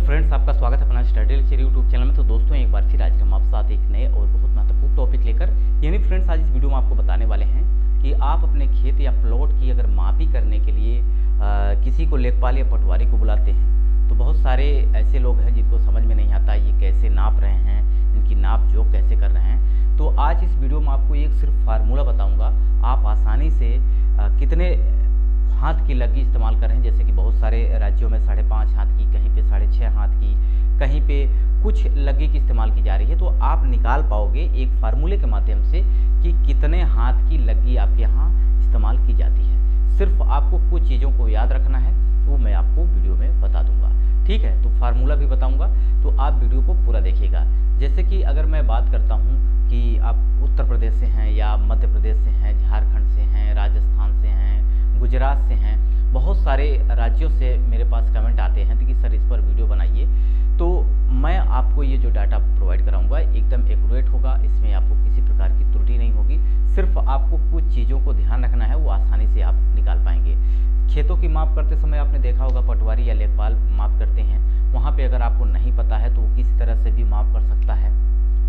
Friends, आपका स्वागत है अपना स्टडी लेक्चर यूट्यूब चैनल में। तो दोस्तों, एक बार फिर आज हम आपके साथ एक नए और बहुत महत्वपूर्ण टॉपिक लेकर यानी फ्रेंड्स आज इस वीडियो में आपको बताने वाले हैं कि आप अपने खेत या प्लॉट की अगर मापी करने के लिए किसी को लेखपाल या पटवारी को बुलाते हैं तो बहुत सारे ऐसे लोग हैं जिनको समझ में नहीं आता ये कैसे नाप रहे हैं, इनकी नाप जोख कैसे कर रहे हैं। तो आज इस वीडियो में आपको एक सिर्फ फार्मूला बताऊँगा, आप आसानी से कितने हाथ की लग्गी इस्तेमाल कर रहे हैं। जैसे कि बहुत सारे राज्यों में 5.5 हाथ की, कहीं पे 6.5 हाथ की, कहीं पे कुछ लग्गी की इस्तेमाल की जा रही है। तो आप निकाल पाओगे एक फार्मूले के माध्यम से कि कितने हाथ की लग्गी आपके यहाँ इस्तेमाल की जाती है। सिर्फ आपको कुछ चीज़ों को याद रखना है, वो मैं आपको वीडियो में बता दूंगा, ठीक है। तो फार्मूला भी बताऊंगा, तो आप वीडियो को पूरा देखिएगा। जैसे कि अगर मैं बात करता हूँ कि आप उत्तर प्रदेश से हैं या मध्य प्रदेश से हैं, झारखंड से हैं, राजस्थान से हैं, गुजरात से हैं, बहुत सारे राज्यों से मेरे पास कमेंट आते हैं कि सर इस पर वीडियो बनाइए। तो मैं आपको ये जो डाटा प्रोवाइड कराऊंगा एकदम एक्यूरेट होगा, इसमें आपको किसी प्रकार की त्रुटि नहीं होगी। सिर्फ आपको कुछ चीज़ों को ध्यान रखना है, वो आसानी से आप निकाल पाएंगे। खेतों की माप करते समय आपने देखा होगा पटवारी या लेखपाल माप करते हैं, वहाँ पे अगर आपको नहीं पता है तो वो किसी तरह से भी माप कर सकता है।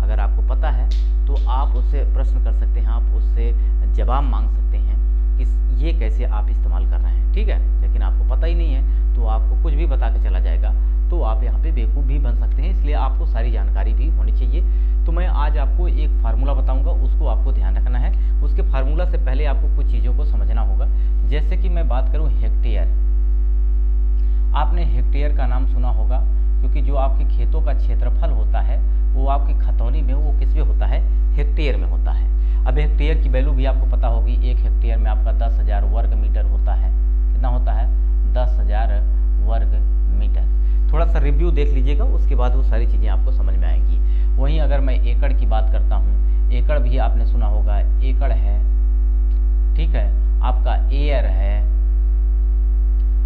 अगर आपको पता है तो आप उससे प्रश्न कर सकते हैं, आप उससे जवाब मांग सकते हैं कि ये कैसे आप इस्तेमाल कर रहे हैं, ठीक है। लेकिन आपको पता ही नहीं है तो आपको कुछ भी बता के चला जाएगा, तो आप यहाँ पे बेवकूफ़ भी बन सकते हैं। इसलिए आपको सारी जानकारी भी होनी चाहिए। तो मैं आज आपको एक फार्मूला बताऊंगा, उसको आपको ध्यान रखना है। उसके फार्मूला से पहले आपको कुछ चीज़ों को समझना होगा। जैसे कि मैं बात करूँ हेक्टेयर, आपने हेक्टेयर का नाम सुना होगा, क्योंकि जो आपके खेतों का क्षेत्रफल होता है वो आपकी खतौनी में वो किस में होता है, हेक्टेयर में होता है। अब हेक्टेयर की वैल्यू भी आपको पता होगी, एक हेक्टेयर में आपका 10,000 वर्ग मीटर होता है। कितना होता है? 10,000 वर्ग मीटर। थोड़ा सा रिव्यू देख लीजिएगा, उसके बाद वो सारी चीज़ें आपको समझ में आएंगी। वहीं अगर मैं एकड़ की बात करता हूँ, एकड़ भी आपने सुना होगा, एकड़ है, ठीक है, आपका एयर है,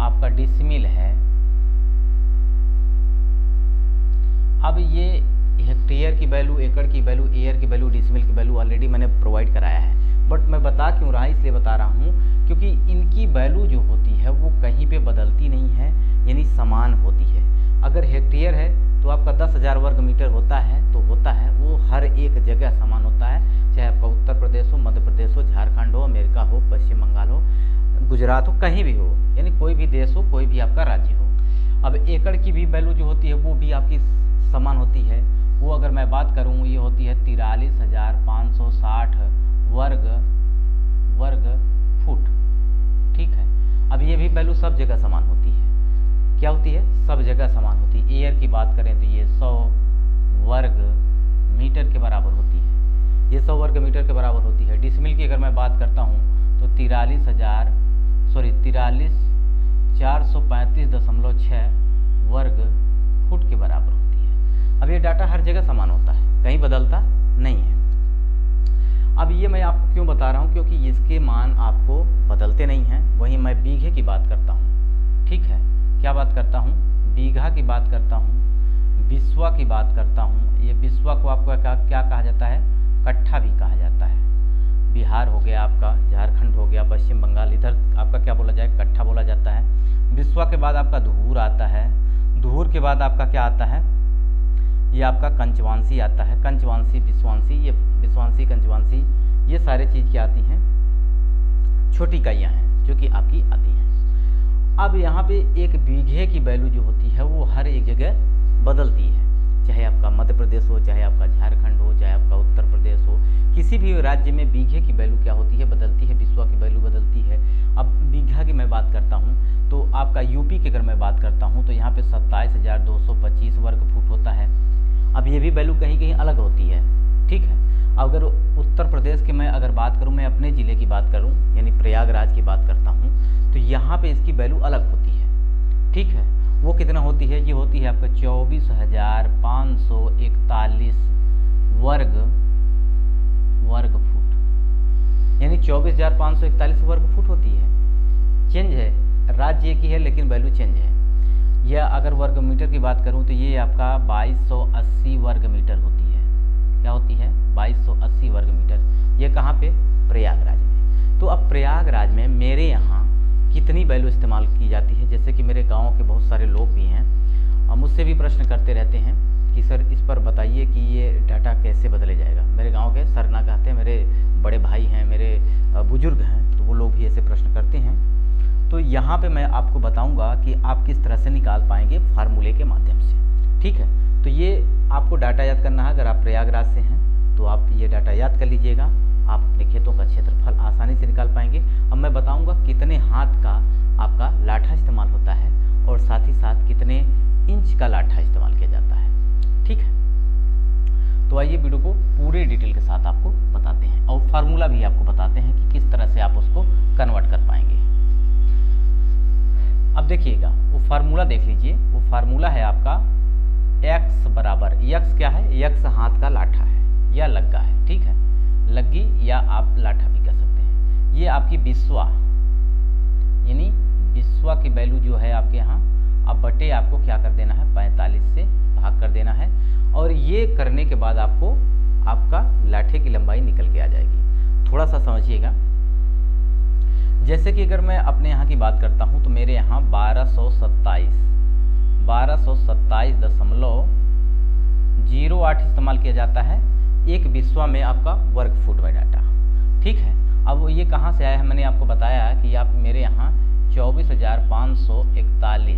आपका डिसमिल है। अब ये हेक्टेयर की वैल्यू, एकड़ की वैल्यू, एयर की वैल्यू, डिसमिल की वैल्यू ऑलरेडी मैंने प्रोवाइड कराया है। बट मैं बता क्यों रहा, इसलिए बता रहा हूँ क्योंकि इनकी वैल्यू जो होती है वो कहीं पे बदलती नहीं है, यानी समान होती है। अगर हेक्टेयर है तो आपका 10,000 वर्ग मीटर होता है, तो होता है वो हर एक जगह समान होता है, चाहे आपका उत्तर प्रदेश हो, मध्य प्रदेश हो, झारखंड हो, अमेरिका हो, पश्चिम बंगाल हो, गुजरात हो, कहीं भी हो, यानी कोई भी देश हो, कोई भी आपका राज्य हो। अब एकड़ की भी वैल्यू जो होती है वो भी आपकी समान होती है। वो अगर मैं बात करूँ, ये होती है 43,560 वर्ग फुट, ठीक है। अब ये भी वैल्यू सब जगह समान होती है। क्या होती है? सब जगह समान होती है। एयर की बात करें तो ये 100 वर्ग मीटर के बराबर होती है, ये 100 वर्ग मीटर के बराबर होती है। डिसमिल की अगर मैं बात करता हूँ तो 43,435.6 वर्ग फुट के बराबर होती है। अब ये डाटा हर जगह समान होता है, कहीं बदलता नहीं है। अब ये मैं आपको क्यों बता रहा हूँ, क्योंकि इसके मान आपको बदलते नहीं हैं। वहीं मैं बीघे की बात करता हूँ, ठीक है, क्या बात करता हूँ, बीघा की बात करता हूँ, बिस्वा की बात करता हूँ। ये बिस्वा को आपको क्या कहा जाता है? कट्ठा भी कहा जाता है। बिहार हो गया आपका, झारखंड हो गया, पश्चिम बंगाल, इधर आपका क्या बोला जाए, कट्ठा बोला जाता है। बिस्वा के बाद आपका धूर आता है, धूर के बाद आपका क्या आता है, ये आपका कंचवांसी आता है, कंचवांसी, विश्वांसी, ये विश्वांसी, कंचवांसी, ये सारे चीज़ क्या आती हैं, छोटी इकाइयाँ हैं जो कि आपकी आती हैं। अब यहाँ पे एक बीघे की वैल्यू जो होती है वो हर एक जगह बदलती है, चाहे आपका मध्य प्रदेश हो, चाहे आपका झारखंड हो, चाहे आपका उत्तर प्रदेश हो, किसी भी राज्य में बीघे की वैल्यू क्या होती है, बदलती है, बिस्वा की वैल्यू बदलती है। अब बीघा की मैं बात करता हूँ तो आपका यूपी की अगर मैं बात करता हूँ तो यहाँ पे 27,225 वर्ग फुट होता है। अब ये भी वैल्यू कहीं कहीं अलग होती है, ठीक है। अगर उत्तर प्रदेश की मैं अगर बात करूँ, मैं अपने ज़िले की बात करूँ, यानी प्रयागराज की बात करता हूँ, तो यहाँ पे इसकी वैल्यू अलग होती है, ठीक है। वो कितना होती है? ये होती है आपका 24,541 वर्ग फुट, यानी 24,541 वर्ग फुट होती है। चेंज है, राज्य एक ही है लेकिन वैल्यू चेंज है। या अगर वर्ग मीटर की बात करूं तो ये आपका 2280 वर्ग मीटर होती है। क्या होती है? 2280 वर्ग मीटर। ये कहाँ पे? प्रयागराज में। तो अब प्रयागराज में मेरे यहाँ कितनी वैल्यू इस्तेमाल की जाती है? जैसे कि मेरे गाँव के बहुत सारे लोग भी हैं, मुझसे मुझसे भी प्रश्न करते रहते हैं कि सर इस पर बताइए कि ये डाटा कैसे बदले जाएगा। मेरे गांव के सर ना कहते हैं, मेरे बड़े भाई हैं, मेरे बुजुर्ग हैं, तो वो लोग भी ऐसे प्रश्न करते हैं। तो यहाँ पे मैं आपको बताऊंगा कि आप किस तरह से निकाल पाएंगे फार्मूले के माध्यम से। ठीक है, तो ये आपको डाटा याद करना है। अगर आप प्रयागराज से हैं तो आप ये डाटा याद कर लीजिएगा, आप अपने खेतों का क्षेत्रफल आसानी से निकाल पाएंगे। अब मैं बताऊंगा कितने हाथ का आपका लाठा इस्तेमाल होता है और साथ ही साथ कितने इंच का लाठा इस्तेमाल किया जाता है। ठीक है, तो आइए वीडियो को पूरे डिटेल के साथ आपको बताते हैं और फार्मूला भी आपको बताते हैं कि किस तरह से आप उसको कन्वर्ट कर पाएंगे। अब देखिएगा, वो फार्मूला देख लीजिए। वो फार्मूला है आपका x बराबर, x क्या है, x हाथ का लाठा है या लग्गा है। ठीक है, लग्गी या आप लाठा भी कह सकते हैं। ये आपकी बिस्वा, यानी बिस्वा की वैल्यू जो है आपके यहाँ, अब बटे आपको क्या कर देना है, 45 से भाग कर देना है। और ये करने के बाद आपको आपका लाठे की लंबाई निकल के आ जाएगी। थोड़ा सा समझिएगा, जैसे कि अगर मैं अपने यहाँ की बात करता हूँ तो मेरे यहाँ 1227.08 इस्तेमाल किया जाता है एक बिस्वा में आपका वर्ग फुट में डाटा। ठीक है, अब ये कहाँ से आया है, मैंने आपको बताया कि आप मेरे यहाँ 24,541,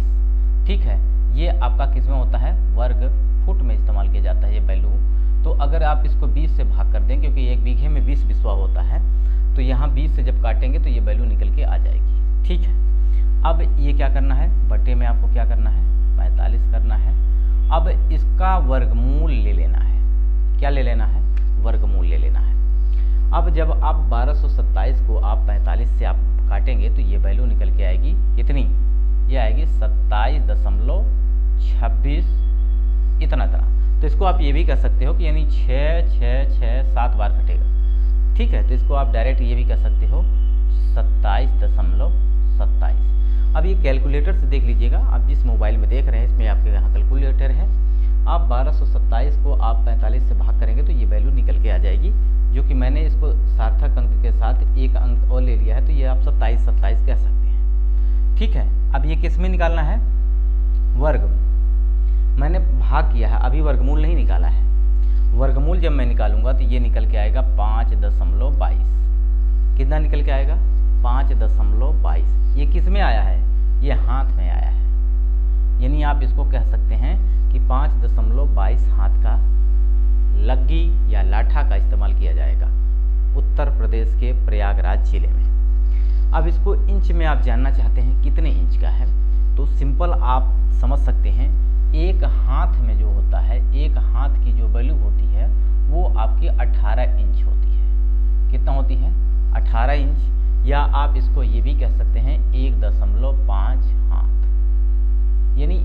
ठीक है, ये आपका किस में होता है, वर्ग फुट में इस्तेमाल किया जाता है ये वैल्यू। तो अगर आप इसको 20 से भाग कर दें, क्योंकि एक बीघे में 20 बिस्वा होता है, तो यहाँ 20 से जब काटेंगे तो ये वैल्यू निकल के आ जाएगी। ठीक है, अब ये क्या करना है, बटे में आपको क्या करना है, 45 करना है। अब इसका वर्गमूल ले लेना है। क्या ले लेना है, वर्गमूल ले लेना है। अब जब आप 1227 को आप 45 से आप काटेंगे तो ये वैल्यू निकल के आएगी कितनी, ये आएगी 27.26 इतना। तो इसको आप ये भी कर सकते हो कि यानी 7 बार कटेगा। ठीक है, तो इसको आप डायरेक्ट ये भी कर सकते हो 27.27। अब ये कैलकुलेटर से देख लीजिएगा, आप जिस मोबाइल में देख रहे हैं इसमें आपके यहाँ कैलकुलेटर है। आप 1227 को आप 45 से भाग करेंगे तो ये वैल्यू निकल के आ जाएगी, जो कि मैंने इसको सार्थक अंक के साथ एक अंक और ले लिया है, तो ये आप 27 कह सकते हैं। ठीक है, अब ये किस में निकालना है, वर्ग। मैंने भाग किया है, अभी वर्गमूल नहीं निकाला है। वर्गमूल जब मैं निकालूंगा तो ये निकल के आएगा 5.22। कितना निकल के आएगा, 5.22। ये किस में आया है, ये हाथ में आया है, यानी आप इसको कह सकते हैं कि 5.22 हाथ का लग्गी या लाठा का इस्तेमाल किया जाएगा उत्तर प्रदेश के प्रयागराज जिले में। अब इसको इंच में आप जानना चाहते हैं कितने इंच का है, तो सिंपल आप समझ सकते हैं, एक हाथ में जो होता है, एक हाथ की जो वैल्यू होती है वो आपकी 18 इंच होती है। कितना होती है, 18 इंच, या आप इसको ये भी कह सकते हैं 1.5 हाथ, यानी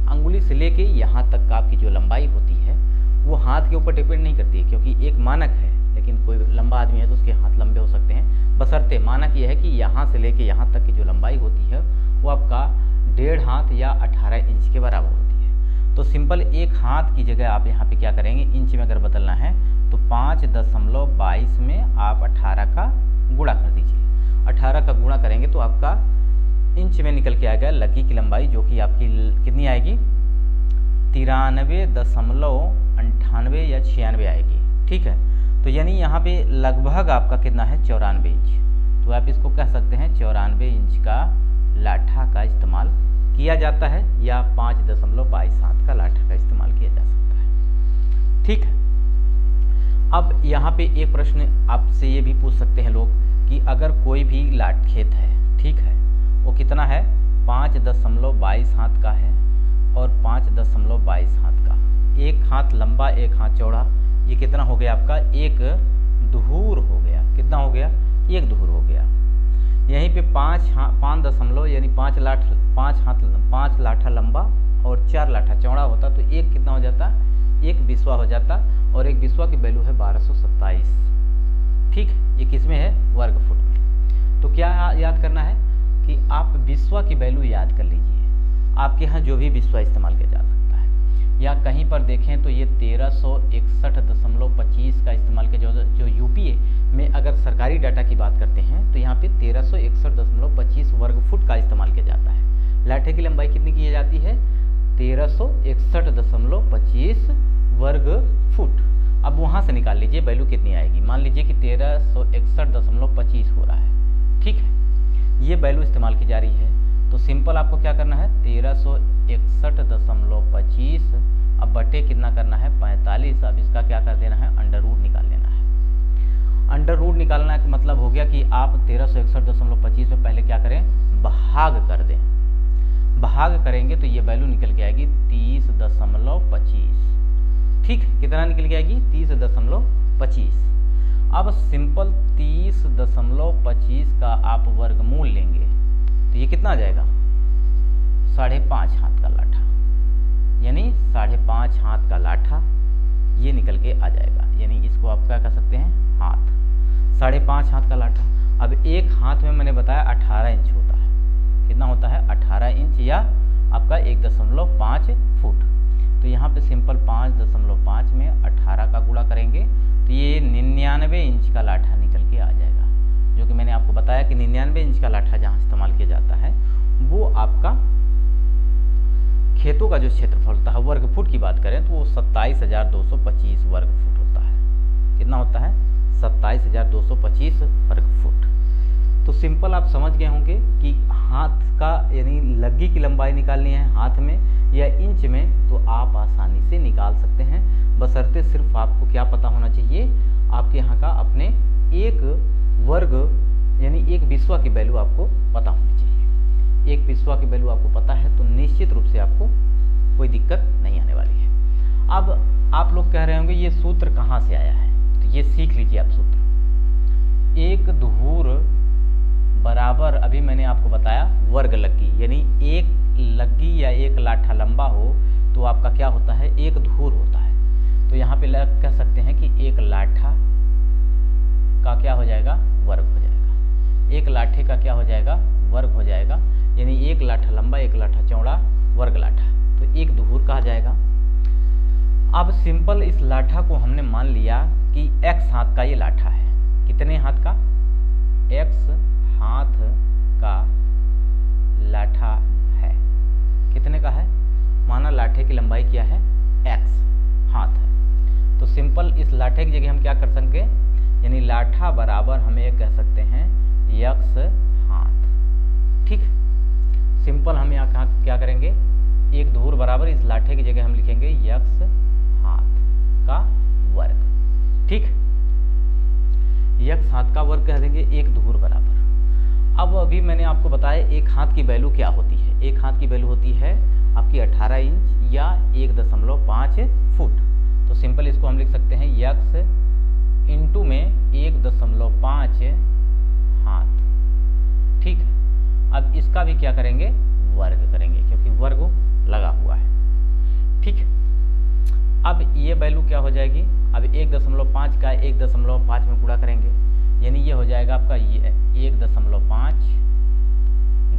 अंगुली से लेके यहाँ तक का आपकी जो लंबाई होती है वो हाथ के ऊपर डिपेंड नहीं करती है, क्योंकि एक मानक है, लेकिन कोई लंबा आदमी है तो उसके हाथ लंबे हो सकते हैं, बशर्ते मानक ये है कि यहाँ से लेके यहाँ तक की जो लंबाई होती है वो आपका 1.5 हाथ या 18 इंच के बराबर होती है। तो सिंपल एक हाथ की जगह आप यहाँ पे क्या करेंगे, इंच में अगर बदलना है तो 5.22 में आप 18 का गुणा कर दीजिए। 18 का गुणा करेंगे तो आपका इंच में निकल के आएगा लग्गी की लंबाई, जो कि आपकी कितनी आएगी, 93.98 या 96 आएगी। ठीक है, तो यानी यहाँ पे लगभग आपका कितना है, 94 इंच। तो आप इसको कह सकते हैं 94 इंच का लाठा का इस्तेमाल किया जाता है, या 5.22 हाथ का लाठा का इस्तेमाल किया जा सकता है। ठीक है, अब यहाँ पे एक प्रश्न आपसे ये भी पूछ सकते हैं लोग कि अगर कोई भी लाठ खेत है, ठीक है, वो कितना है, 5.22 हाथ का है और 5.22 हाथ का, एक हाथ लंबा एक हाथ चौड़ा, ये कितना हो गया आपका, एक धूर हो गया। कितना हो गया, एक धूर हो गया। यहीं पे 5 दशमलव यानी 5 लाठा लंबा और 4 लाठा चौड़ा होता तो एक कितना हो जाता, एक बिस्वा हो जाता, और एक बिस्वा की वैल्यू है 1227। ठीक, ये किस में है, वर्ग फुट में। तो क्या याद करना है कि आप बिस्वा की वैल्यू याद कर लीजिए। आपके यहाँ जो भी बिस्वा इस्तेमाल किया जा सकता है, या कहीं पर देखें तो ये 1361.25 का इस्तेमाल किया, जो यूपी में अगर सरकारी डाटा की बात करते हैं तो यहाँ पे 1361.25 वर्ग फुट का इस्तेमाल किया जाता है। लाठे की लंबाई कितनी की जाती है, 1361.25 वर्ग फुट। अब वहाँ से निकाल लीजिए वैल्यू कितनी आएगी। मान लीजिए कि 1361.25 हो रहा है, ठीक है, ये वैल्यू इस्तेमाल की जा रही है। तो सिंपल आपको क्या करना है, 1361.25 अब बटे कितना करना है, 45। अब इसका क्या कर देना है, अंडर रूट निकाल लेना है। अंडर रूट निकालना का मतलब हो गया कि आप 1361.25 में पहले क्या करें, भाग कर दें। भाग करेंगे तो ये वैल्यू निकल के आएगी 30.25, ठीक, कितना निकल के आएगी, 30.25। अब सिंपल 30.25 का आप वर्गमूल लेंगे तो ये कितना आ जाएगा, 5.5 हाथ का लाठा, यानी 5.5 हाथ का लाठा ये निकल के आ जाएगा। यानी इसको आप क्या कर सकते हैं, हाथ, 5.5 हाथ का लाठा। अब एक हाथ में मैंने बताया 18 इंच होता है, कितना होता है, 18 इंच या आपका 1.5 फुट। तो यहाँ पे सिंपल 5.5 में 18 का गुणा करेंगे तो ये 99 इंच का लाठा निकल के आ जाएगा। जो कि मैंने आपको बताया कि 99 इंच का लाठा जहाँ इस्तेमाल किया जाता है वो आपका खेतों का जो क्षेत्रफल होता है, वर्ग फुट की बात करें तो वो 27,225 वर्ग फुट होता है। कितना होता है, 27,225 वर्ग फुट। तो सिंपल आप समझ गए होंगे कि हाथ का यानी लग्गी की लंबाई निकालनी है हाथ में या इंच में, तो आप आसानी से निकाल सकते हैं, बशर्ते सिर्फ आपको क्या पता होना चाहिए, आपके यहाँ का अपने एक वर्ग यानी एक बिस्वा की वैल्यू आपको पता होनी चाहिए। एक बिस्वा की वैल्यू आपको पता है तो निश्चित रूप से आपको कोई दिक्कत नहीं आने वाली है। अब आप लोग कह रहे होंगे ये सूत्र कहाँ से आया है, तो ये सीख लीजिए आप सूत्र। एक धूर बराबर, अभी मैंने आपको बताया वर्ग लग्गी, यानी एक लग्गी या एक लाठा लंबा हो तो आपका क्या होता है, एक धूर होता है। तो यहाँ पे कह सकते हैं कि एक लाठा का क्या हो जाएगा, वर्ग हो जाएगा। एक लाठे का क्या हो जाएगा, वर्ग हो जाएगा। यानी एक लाठा लंबा एक लाठा चौड़ा वर्ग लाठा, तो एक धूर कहा जाएगा। अब सिंपल इस लाठा को हमने मान लिया कि x हाथ का ये लाठा है। कितने हाथ का, x हाथ का लाठा है। कितने का है, माना लाठे की लंबाई क्या है, x हाथ है। तो सिंपल इस लाठे की जगह हम क्या कर सकेंगे, यानी लाठा बराबर हम ये कह सकते हैं x हाथ, ठीक। सिंपल हम यहाँ क्या करेंगे, एक धूर बराबर इस लाठे की जगह हम लिखेंगे x हाथ का वर्ग, ठीक। x हाथ का वर्ग कह देंगे एक धूर बराबर। अब अभी मैंने आपको बताया एक हाथ की वैल्यू क्या होती है। एक हाथ की वैल्यू होती है आपकी 18 इंच या 1.5 फुट। तो सिंपल इसको हम लिख सकते हैं x इंटू में 1.5 हाथ, ठीक है। अब इसका भी क्या करेंगे, वर्ग करेंगे, क्योंकि वर्ग लगा हुआ है, ठीक। अब ये वैल्यू क्या हो जाएगी, अब 1.5 का 1.5 में गुणा करेंगे, यानी ये हो जाएगा आपका 1.5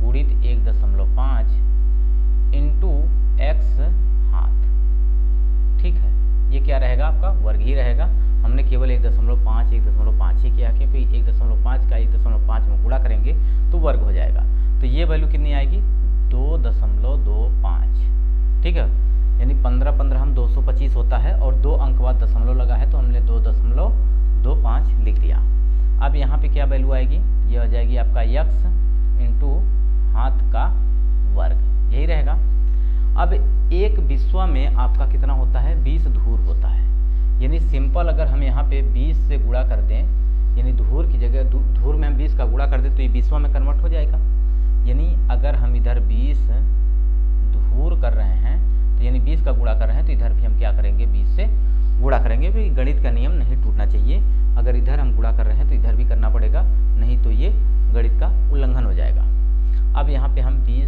गुणित 1.5 इंटू x हाथ, ठीक है। ये क्या रहेगा, आपका वर्ग ही रहेगा। हमने केवल 1.5 ही किया, क्योंकि 1.5 का 1.5 में गुणा करेंगे तो वर्ग हो जाएगा। तो ये वैल्यू कितनी आएगी, 2.25, ठीक है। यानी 15 हम 225 होता है और 2 अंक बाद दशमलव लगा है तो हमने 2.25 लिख दिया। अब यहाँ पे क्या वैल्यू आएगी, ये हो जाएगी आपका x इंटू हाथ का वर्ग, यही रहेगा। अब एक बिस्वा में आपका कितना होता है, 20 धूर होता है। यानी सिंपल अगर हम यहाँ पे 20 से गुणा कर दें, यानी धूर की जगह धूर में हम 20 का गुणा कर दें तो ये बिस्वा में कन्वर्ट हो जाएगा। यानी अगर हम इधर 20 धूर कर रहे हैं तो यानी 20 का गुणा कर रहे हैं तो इधर भी हम क्या करेंगे, 20 से गुणा करेंगे, क्योंकि गणित का नियम नहीं टूटना चाहिए। अगर इधर हम गुणा कर रहे हैं तो इधर भी करना पड़ेगा, नहीं तो ये गणित का उल्लंघन हो जाएगा। अब यहाँ पे हम 20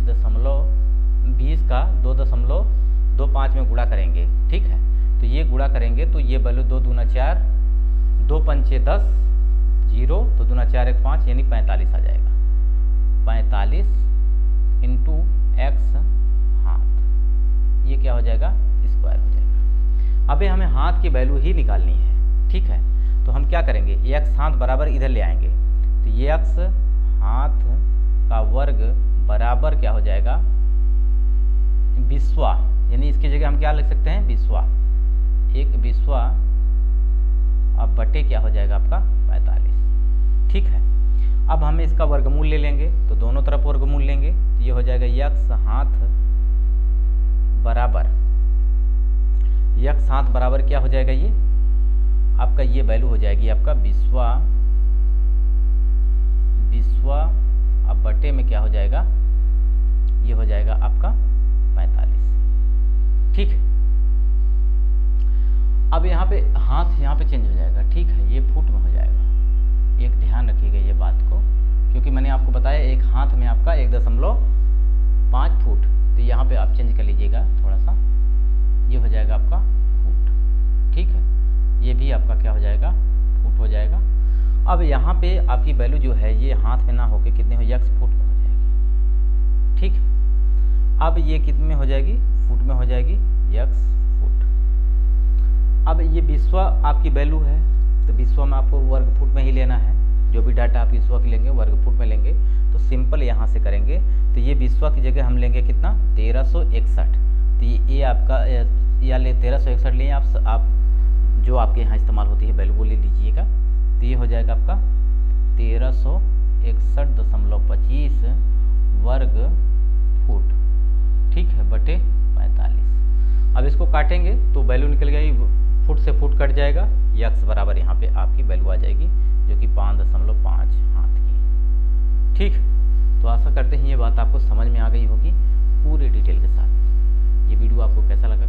का 2.25 में गुणा करेंगे, ठीक है। तो ये गुणा करेंगे तो ये वैल्यू 2 दूना 4, 2 पंचे 10, 0, 2 दूना 4 1 5, यानी 45 आ जाएगा। 45 इंटू x हाथ, ये क्या हो जाएगा, स्क्वायर हो जाएगा। अबे हमें हाथ की वैल्यू ही निकालनी है, ठीक है। तो हम क्या करेंगे, x हाथ बराबर इधर ले आएंगे तो ये x हाथ का वर्ग बराबर क्या हो जाएगा, बिस्वा यानी इसकी जगह हम क्या लिख सकते हैं, बिस्वा, एक बिस्वा अब बटे क्या हो जाएगा आपका 45। ठीक है, अब हम इसका वर्गमूल ले लेंगे, तो दोनों तरफ वर्गमूल लेंगे, तो ये हो जाएगा यक्स हाथ बराबर, यक्स हाथ बराबर क्या हो जाएगा, ये आपका ये वैल्यू हो जाएगी आपका बिस्वा अब बटे में क्या हो जाएगा, ये हो जाएगा आपका 45। ठीक है, अब यहाँ पे हाथ यहाँ पे चेंज हो जाएगा। ठीक है, ये फुट में हो जाएगा, एक ध्यान रखिएगा ये बात को, क्योंकि मैंने आपको बताया एक हाथ में आपका 1.5 फुट, तो यहाँ पे आप चेंज कर लीजिएगा थोड़ा सा, ये हो जाएगा आपका फुट। ठीक है, ये भी आपका क्या हो जाएगा, फुट हो जाएगा। अब यहाँ पे आपकी वैल्यू जो है ये हाथ में ना होके कितने हो, यक्स फुट में हो जाएगी। ठीक है, अब ये कितने में हो जाएगी, फुट में हो जाएगी, यक्स फुट। अब ये बिस्वा आपकी वैल्यू है, तो बिस्वा में आपको वर्ग फुट में ही लेना है, जो भी डाटा आप बिस्वा की लेंगे वर्ग फुट में लेंगे, तो सिंपल यहाँ से करेंगे, तो ये बिस्वा की जगह हम लेंगे कितना, 1361, तो ये आपका या ले 1361 लिए आप जो आपके यहाँ इस्तेमाल होती है वैल्यू वो ले लीजिएगा, तो ये हो जाएगा आपका 1361.25 वर्ग फुट। ठीक है, बटे 45। अब इसको काटेंगे तो वैल्यू निकल गई, फुट से फुट कट जाएगा, यक्स बराबर यहाँ पे आपकी वैल्यू आ जाएगी जो कि 5.5 हाथ की। ठीक, तो आशा करते हैं ये बात आपको समझ में आ गई होगी पूरे डिटेल के साथ। ये वीडियो आपको कैसा लगा